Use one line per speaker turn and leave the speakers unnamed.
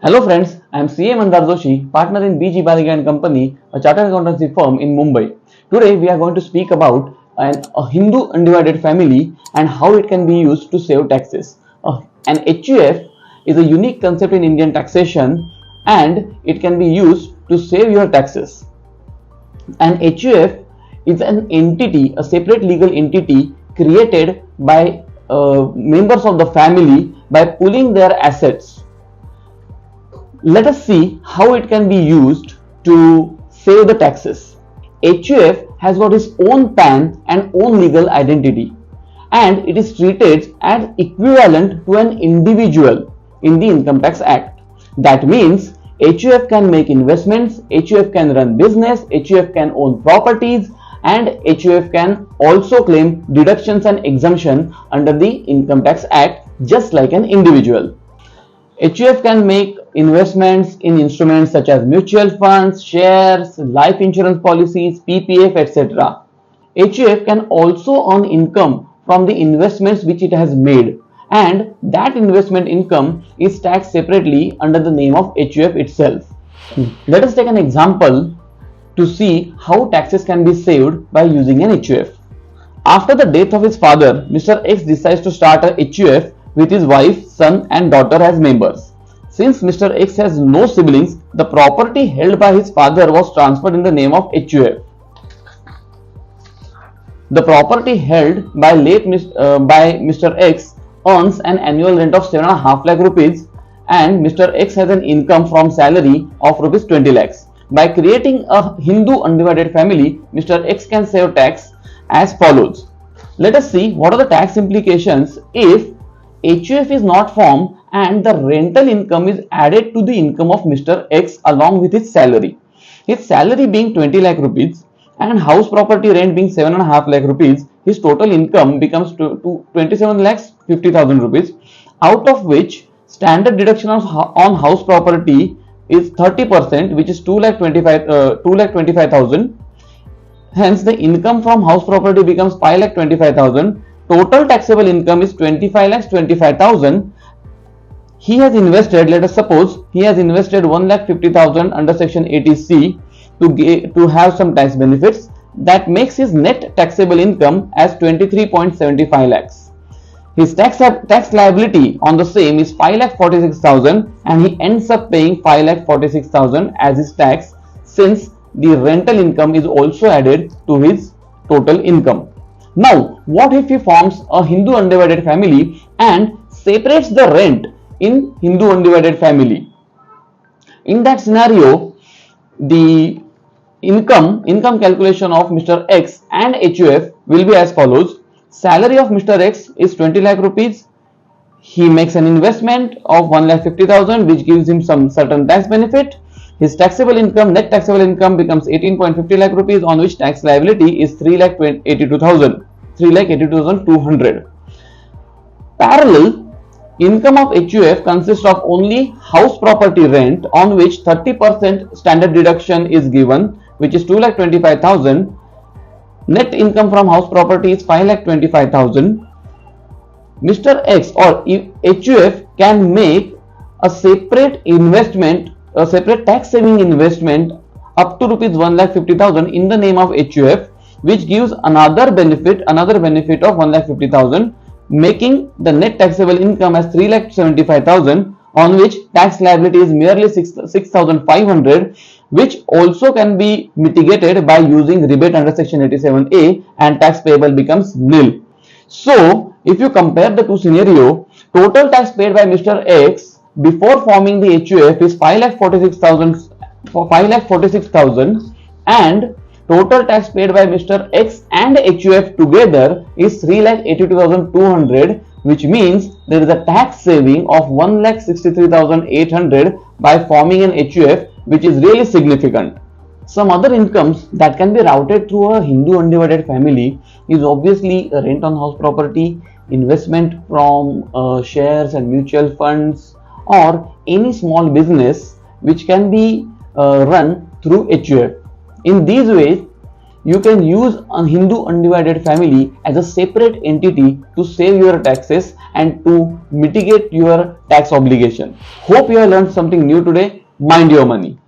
Hello friends, I am CA Mandar Joshi, partner in BG Baliga and Company, a chartered accountancy firm in Mumbai. Today we are going to speak about a Hindu undivided family and how it can be used to save taxes. An HUF is a unique concept in Indian taxation and it can be used to save your taxes. An HUF is an entity, a separate legal entity created by members of the family by pooling their assets. Let us see how it can be used to save the taxes. HUF has got its own PAN and own legal identity, and it is treated as equivalent to an individual in the Income Tax Act. That means HUF can make investments, HUF can run business, HUF can own properties, and HUF can also claim deductions and exemption under the Income Tax Act just like an individual. HUF can make investments in instruments such as mutual funds, shares, life insurance policies, PPF, etc. HUF can also earn income from the investments which it has made, and that investment income is taxed separately under the name of HUF itself. Let us take an example to see how taxes can be saved by using an HUF. After the death of his father, Mr. X decides to start a HUF with his wife, son and daughter as members. Since Mr. X has no siblings, the property held by his father was transferred in the name of HUF. The property held by Mr. X earns an annual rent of 7.5 lakh rupees and Mr. X has an income from salary of rupees 20 lakhs. By creating a Hindu undivided family, Mr. X can save tax as follows. Let us see what are the tax implications if HUF is not formed and the rental income is added to the income of Mr. X along with his salary. His salary being 20 lakh rupees and house property rent being 7.5 lakh rupees, his total income becomes to 27 lakhs 50,000 rupees, out of which standard deduction on house property is 30%, which is 2,25,000. Hence, the income from house property becomes 5,25,000. Total taxable income is 25,25,000. He has invested, let us suppose, he has invested 1,50,000 under section 80C to have some tax benefits. That makes his net taxable income as 23.75 lakhs. His tax liability on the same is 5,46,000 and he ends up paying 5,46,000 as his tax since the rental income is also added to his total income. Now, what if he forms a Hindu undivided family and separates the rent in Hindu undivided family? In that scenario, the income calculation of Mr. X and HUF will be as follows. Salary of Mr. X is 20 lakh rupees. He makes an investment of 1,50,000 which gives him some certain tax benefit. His taxable income, net taxable income becomes 18.50 lakh rupees on which tax liability is 3,82,200. Parallel, income of HUF consists of only house property rent on which 30% standard deduction is given, which is 2,25,000. Net income from house property is 5,25,000. Mr. X or HUF can make a separate investment, a separate tax saving investment up to rupees 1,50,000 in the name of HUF, which gives another benefit of 1,50,000, making the net taxable income as 3,75,000, on which tax liability is merely 6,500, which also can be mitigated by using rebate under section 87A and tax payable becomes nil. So, if you compare the two scenarios, total tax paid by Mr. X before forming the HUF is 5,46,000 and total tax paid by Mr. X and HUF together is 3,82,200, which means there is a tax saving of 1,63,800 by forming an HUF, which is really significant. Some other incomes that can be routed through a Hindu undivided family is obviously a rent on house property, investment from shares and mutual funds, or any small business which can be run through HUF. In these ways, you can use a Hindu undivided family as a separate entity to save your taxes and to mitigate your tax obligation. Hope you have learned something new today. Mind your money.